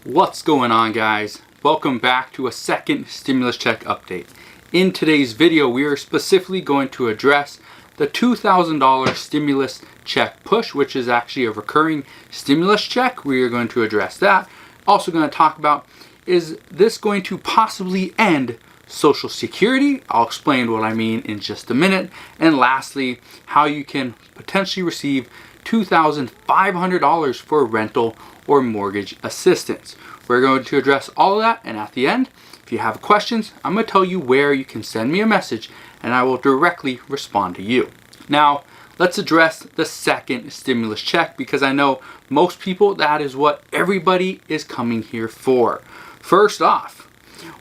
What's going on, guys? Welcome back to a second stimulus check update. In today's video, we are specifically going to address the $2,000 stimulus check push, which is actually a recurring stimulus check. We are going to address that. Also going to talk about, is this going to possibly end Social Security? I'll explain what I mean in just a minute. And lastly, how you can potentially receive $2,500 for rental or mortgage assistance. We're going to address all of that, and at the end, if you have questions, I'm going to tell you where you can send me a message and I will directly respond to you. Now, let's address the second stimulus check, because I know most people, that is what everybody is coming here for. First off,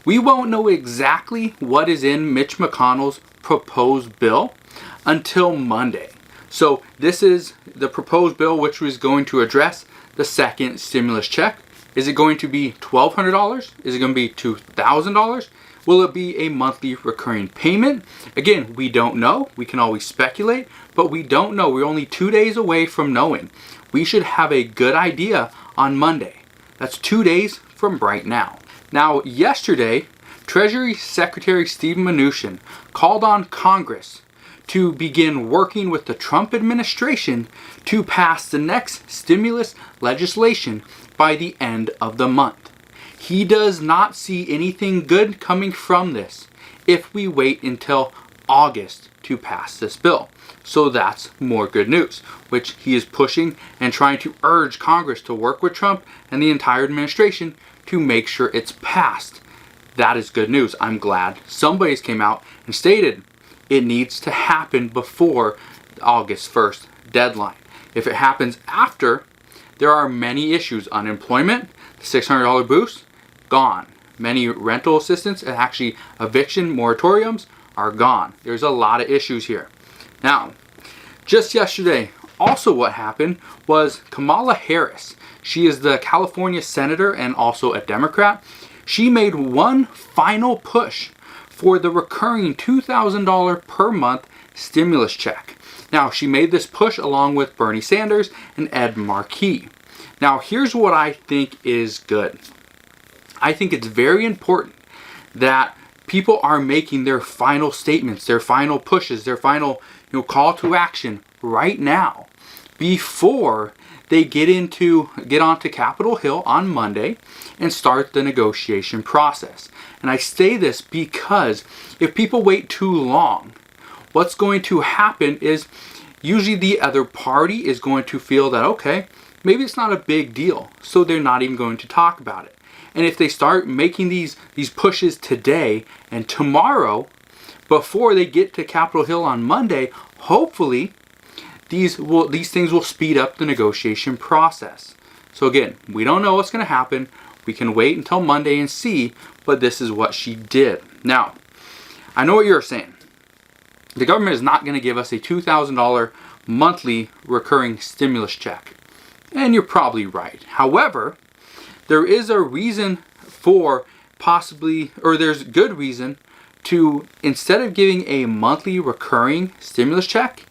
we won't know exactly what is in Mitch McConnell's proposed bill until Monday. So this is the proposed bill which was going to address the second stimulus check. Is it going to be $1,200? Is it going to be $2,000? Will it be a monthly recurring payment? Again, we don't know. We can always speculate, but we don't know. We're only 2 days away from knowing. We should have a good idea on Monday. That's 2 days from right now. Now, yesterday, Treasury Secretary Steve Mnuchin called on Congress to begin working with the Trump administration to pass the next stimulus legislation by the end of the month. He does not see anything good coming from this if we wait until August to pass this bill. So that's more good news, which he is pushing and trying to urge Congress to work with Trump and the entire administration to make sure it's passed. That is good news. I'm glad somebody's came out and stated it needs to happen before the August 1st deadline. If it happens after, there are many issues. Unemployment, the $600 boost, gone. Many rental assistance and actually eviction moratoriums are gone. There's a lot of issues here. Now, just yesterday, also what happened was Kamala Harris. She is the California senator and also a Democrat. She made one final push for the recurring $2,000 per month stimulus check. Now, she made this push along with Bernie Sanders and Ed Markey. Now, here's what I think is good. I think it's very important that people are making their final statements, their final pushes, their final call to action right now before they get onto Capitol Hill on Monday and start the negotiation process. And I say this because if people wait too long, what's going to happen is usually the other party is going to feel that, okay, maybe it's not a big deal, so they're not even going to talk about it. And if they start making these pushes today and tomorrow, before they get to Capitol Hill on Monday, hopefully these things will speed up the negotiation process. So again, we don't know what's going to happen. We can wait until Monday and see, but this is what she did. Now, I know what you're saying. The government is not going to give us a $2,000 monthly recurring stimulus check. And you're probably right. However, there is a reason for there's good reason to, instead of giving a monthly recurring stimulus check,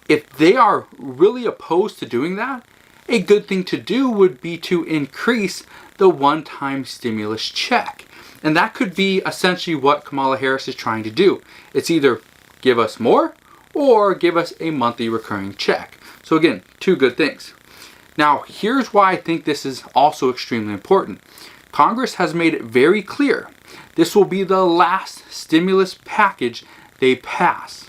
if they are really opposed to doing that, a good thing to do would be to increase the one-time stimulus check. And that could be essentially what Kamala Harris is trying to do. It's either give us more or give us a monthly recurring check. So again, two good things. Now, here's why I think this is also extremely important. Congress has made it very clear this will be the last stimulus package they pass.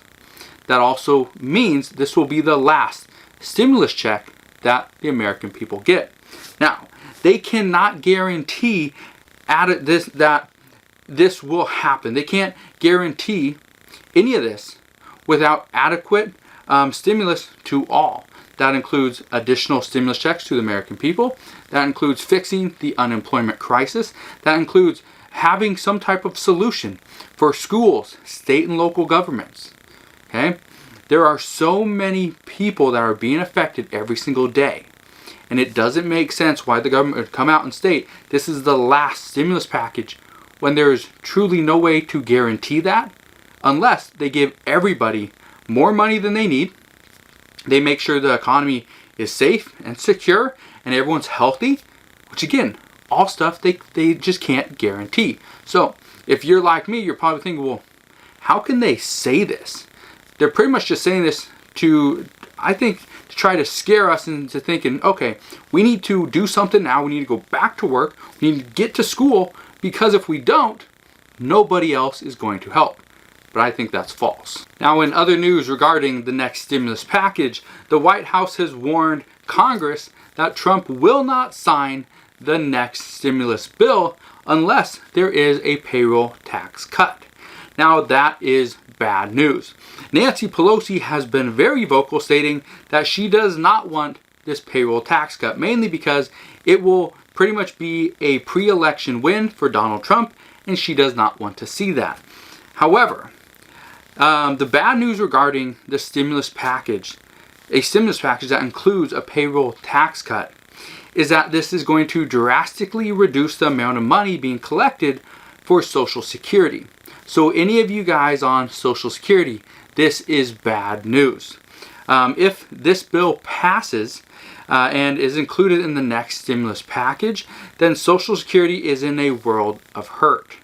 That also means this will be the last stimulus check that the American people get. Now, they cannot guarantee that this will happen. They can't guarantee any of this without adequate stimulus to all. That includes additional stimulus checks to the American people. That includes fixing the unemployment crisis. That includes having some type of solution for schools, state and local governments. Okay? There are so many people that are being affected every single day. And it doesn't make sense why the government would come out and state this is the last stimulus package when there is truly no way to guarantee that unless they give everybody more money than they need. They make sure the economy is safe and secure and everyone's healthy, which again, all stuff they just can't guarantee. So if you're like me, you're probably thinking, well, how can they say this? They're pretty much just saying this to, I think, to try to scare us into thinking, okay, we need to do something now. We need to go back to work. We need to get to school, because if we don't, nobody else is going to help. But I think that's false. Now, in other news regarding the next stimulus package, the White House has warned Congress that Trump will not sign the next stimulus bill unless there is a payroll tax cut. Now, that is bad news. Nancy Pelosi has been very vocal, stating that she does not want this payroll tax cut, mainly because it will pretty much be a pre-election win for Donald Trump, and she does not want to see that. However, the bad news regarding the stimulus package, a stimulus package that includes a payroll tax cut, is that this is going to drastically reduce the amount of money being collected for Social Security. So any of you guys on Social Security, this is bad news. If this bill passes and is included in the next stimulus package, then Social Security is in a world of hurt.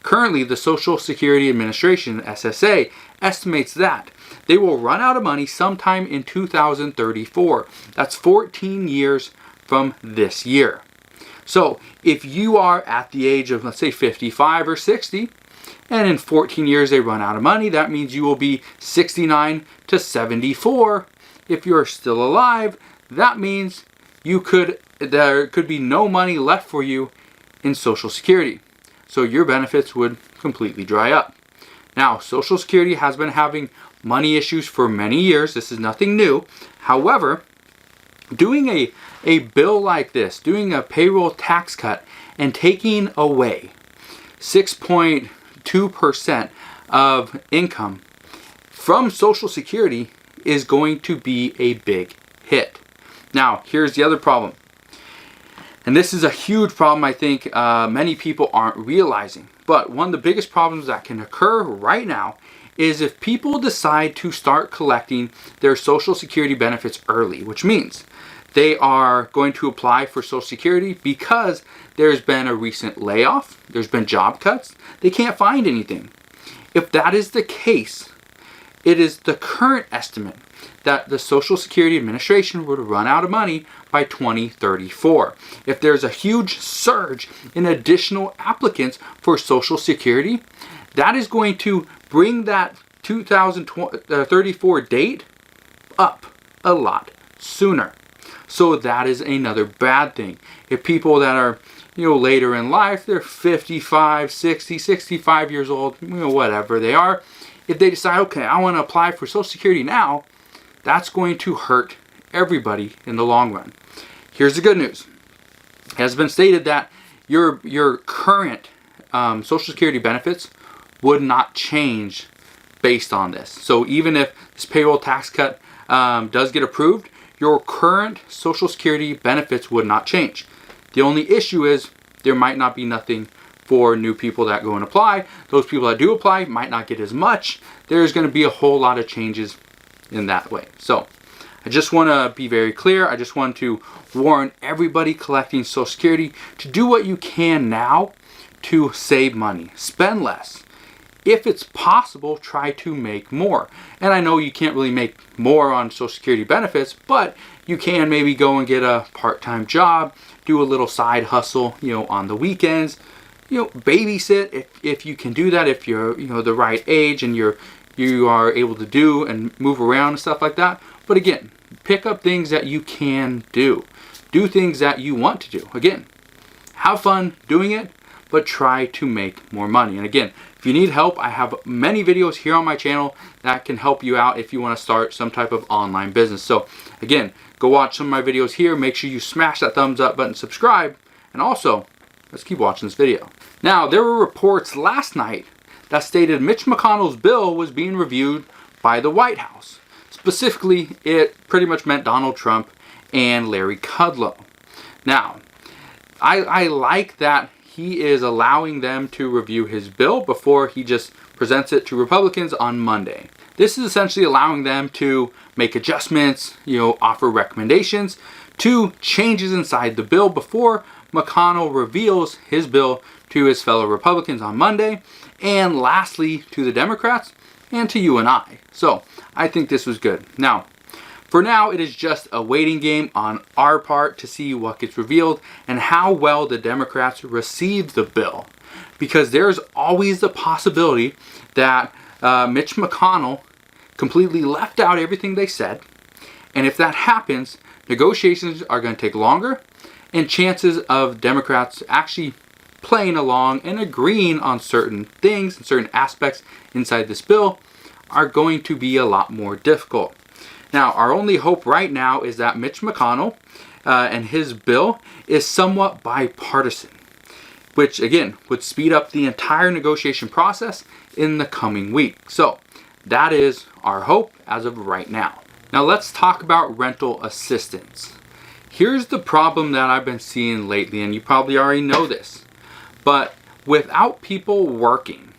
Currently, the Social Security Administration, SSA, estimates that they will run out of money sometime in 2034. That's 14 years from this year. So if you are at the age of, let's say, 55 or 60, and in 14 years they run out of money, that means you will be 69 to 74. If you're still alive, that means there could be no money left for you in Social Security. So your benefits would completely dry up. Now, Social Security has been having money issues for many years. This is nothing new. However, doing a bill like this, doing a payroll tax cut and taking away 6.2% of income from Social Security is going to be a big hit. Now, here's the other problem. And this is a huge problem I think many people aren't realizing. But one of the biggest problems that can occur right now is if people decide to start collecting their Social Security benefits early, which means they are going to apply for Social Security because there's been a recent layoff, there's been job cuts, they can't find anything. If that is the case, it is the current estimate that the Social Security Administration would run out of money by 2034. If there's a huge surge in additional applicants for Social Security, that is going to bring that 2034 date up a lot sooner. So that is another bad thing. If people that are, later in life, they're 55, 60, 65 years old, whatever they are, if they decide, okay, I want to apply for Social Security now, that's going to hurt everybody in the long run. Here's the good news. It has been stated that your current Social Security benefits would not change based on this. So even if this payroll tax cut does get approved, your current Social Security benefits would not change. The only issue is there might not be nothing for new people that go and apply. Those people that do apply might not get as much. There's going to be a whole lot of changes in that way. So I just want to be very clear. I just want to warn everybody collecting Social Security to do what you can now to save money. Spend less. If it's possible, try to make more. And I know you can't really make more on Social Security benefits, but you can maybe go and get a part-time job, do a little side hustle, on the weekends, babysit if you can do that, if you're, the right age and you are able to do and move around and stuff like that. But again, pick up things that you can do. Do things that you want to do. Again, have fun doing it, but try to make more money. And again, if you need help, I have many videos here on my channel that can help you out if you want to start some type of online business. So again, go watch some of my videos here. Make sure you smash that thumbs up button, subscribe, and also, let's keep watching this video. Now, there were reports last night that stated Mitch McConnell's bill was being reviewed by the White House. Specifically, it pretty much meant Donald Trump and Larry Kudlow. Now, I like that he is allowing them to review his bill before he just presents it to Republicans on Monday. This is essentially allowing them to make adjustments, offer recommendations to changes inside the bill before McConnell reveals his bill to his fellow Republicans on Monday, and lastly to the Democrats and to you and I. So I think this was good. Now, for now, it is just a waiting game on our part to see what gets revealed and how well the Democrats receive the bill. Because there's always the possibility that Mitch McConnell completely left out everything they said. And if that happens, negotiations are going to take longer, and chances of Democrats actually playing along and agreeing on certain things and certain aspects inside this bill are going to be a lot more difficult. Now, our only hope right now is that Mitch McConnell and his bill is somewhat bipartisan, which again would speed up the entire negotiation process in the coming week. So that is our hope as of right now. Now let's talk about rental assistance. Here's the problem that I've been seeing lately, and you probably already know this, but without people working,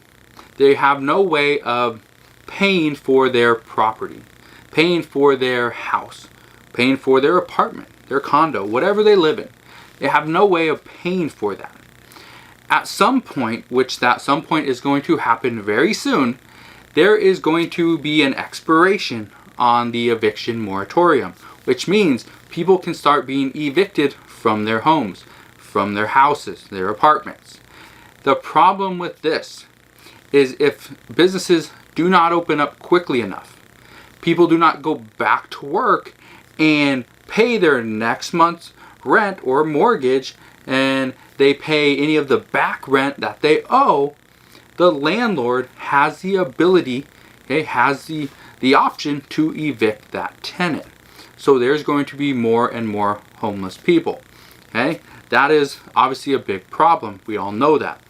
they have no way of paying for their property, paying for their house, paying for their apartment, their condo, whatever they live in. They have no way of paying for that. At some point, which that some point is going to happen very soon, there is going to be an expiration on the eviction moratorium, which means people can start being evicted from their homes, from their houses, their apartments. The problem with this is if businesses do not open up quickly enough, people do not go back to work and pay their next month's rent or mortgage, and they pay any of the back rent that they owe, the landlord has the ability, has the option to evict that tenant. So there's going to be more and more homeless people. That is obviously a big problem. We all know that.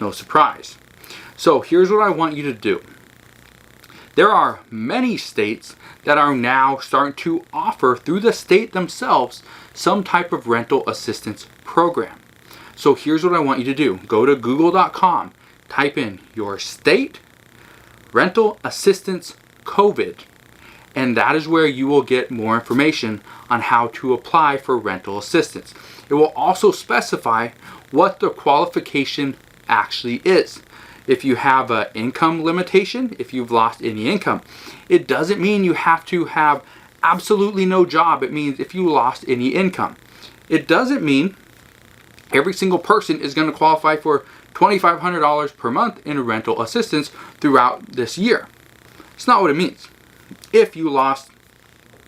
No surprise. So here's what I want you to do. There are many states that are now starting to offer through the state themselves some type of rental assistance program. So here's what I want you to do. Go to google.com, type in your state rental assistance COVID, and that is where you will get more information on how to apply for rental assistance. It will also specify what the qualification actually is. If you have an income limitation, if you've lost any income, it doesn't mean you have to have absolutely no job. It means if you lost any income. It doesn't mean every single person is going to qualify for $2,500 per month in rental assistance throughout this year. It's not what it means. If you lost,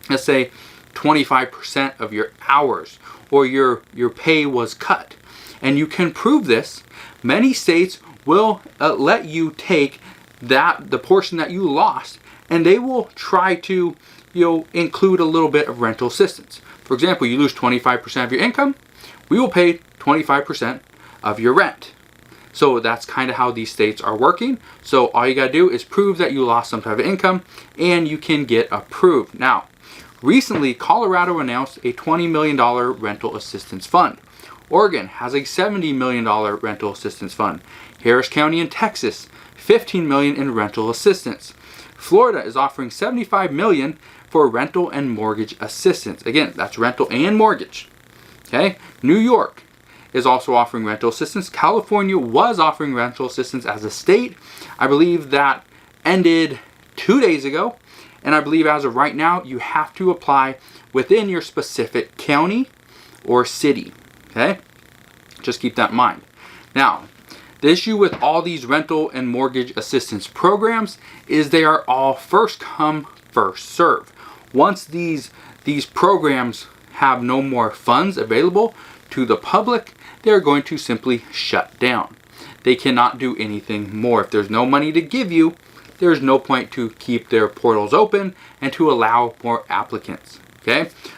let's say, 25% of your hours, or your pay was cut, and you can prove this, many states will let you take the portion that you lost, and they will try to include a little bit of rental assistance. For example, you lose 25% of your income, we will pay 25% of your rent. So that's kind of how these states are working. So all you got to do is prove that you lost some type of income, and you can get approved. Now, recently, Colorado announced a $20 million rental assistance fund. Oregon has a $70 million rental assistance fund. Harris County in Texas, $15 million in rental assistance. Florida is offering $75 million for rental and mortgage assistance. Again, that's rental and mortgage. New York is also offering rental assistance. California was offering rental assistance as a state. I believe that ended 2 days ago. And I believe as of right now, you have to apply within your specific county or city. Just keep that in mind. Now, the issue with all these rental and mortgage assistance programs is they are all first come, first serve. Once these programs have no more funds available to the public, they're going to simply shut down. They cannot do anything more. If there's no money to give you, there's no point to keep their portals open and to allow more applicants.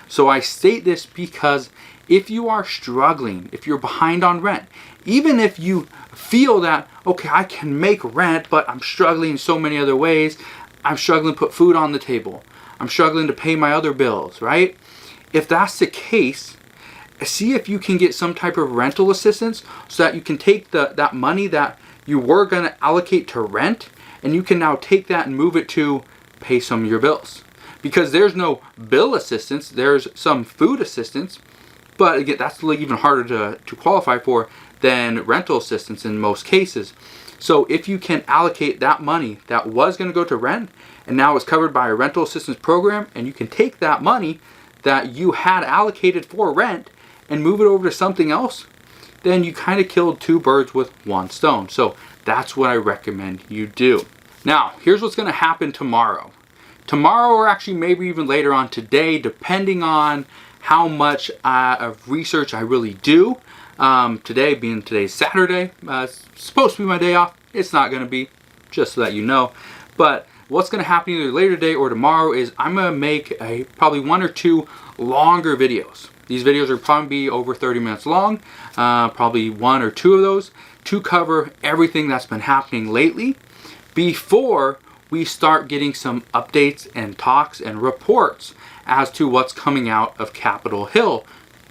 So I state this because if you are struggling, if you're behind on rent, even if you feel that, okay, I can make rent, but I'm struggling in so many other ways. I'm struggling to put food on the table. I'm struggling to pay my other bills, right? If that's the case, see if you can get some type of rental assistance so that you can take that money that you were going to allocate to rent, and you can now take that and move it to pay some of your bills. Because there's no bill assistance, there's some food assistance, But again, that's even harder to qualify for than rental assistance in most cases. So if you can allocate that money that was going to go to rent and now it's covered by a rental assistance program, and you can take that money that you had allocated for rent and move it over to something else, then you kind of killed two birds with one stone. So that's what I recommend you do. Now, here's what's going to happen tomorrow. Tomorrow, or actually maybe even later on today, depending on how much of research I really do. Today, being today's Saturday, it's supposed to be my day off. It's not going to be, just so that you know. But what's going to happen either later today or tomorrow is I'm going to make probably 1 or 2 longer videos. These videos are probably be over 30 minutes long, probably 1 or 2 of those, to cover everything that's been happening lately before we start getting some updates and talks and reports as to what's coming out of Capitol Hill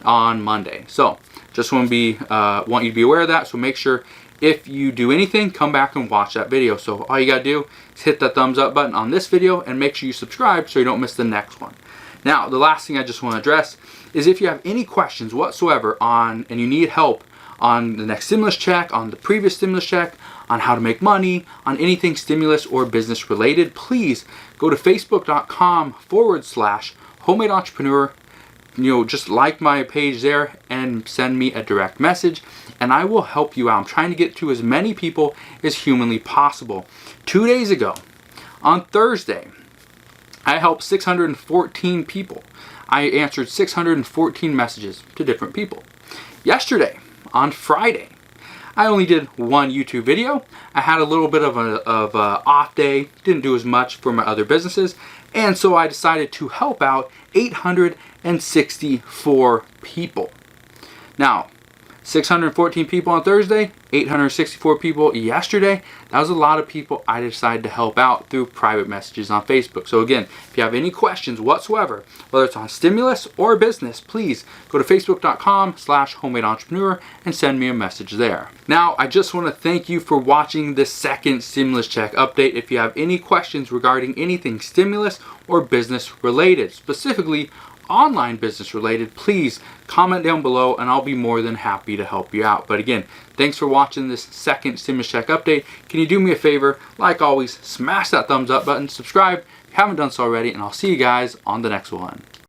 on Monday. So just want you to be aware of that. So make sure if you do anything, come back and watch that video. So all you got to do is hit that thumbs up button on this video and make sure you subscribe so you don't miss the next one. Now, the last thing I just want to address is if you have any questions whatsoever and you need help on the next stimulus check, on the previous stimulus check, on how to make money, on anything stimulus or business related, please go to facebook.com/homemade entrepreneur. Just like my page there and send me a direct message and I will help you out. I'm trying to get to as many people as humanly possible. 2 days ago, on Thursday, I helped 614 people. I answered 614 messages to different people. Yesterday, on Friday, I only did 1 YouTube video. I had a little bit of a off day, didn't do as much for my other businesses, and so I decided to help out 864 people. Now, 614 people on Thursday, 864 people yesterday. That was a lot of people I decided to help out through private messages on Facebook. So again, if you have any questions whatsoever, whether it's on stimulus or business, please go to facebook.com/homemade entrepreneur and send me a message there. Now, I just want to thank you for watching this second stimulus check update. If you have any questions regarding anything stimulus or business related, specifically online business related, please comment down below and I'll be more than happy to help you out. But again, thanks for watching this second stimulus check update. Can you do me a favor? Like always, smash that thumbs up button, subscribe if you haven't done so already, and I'll see you guys on the next one.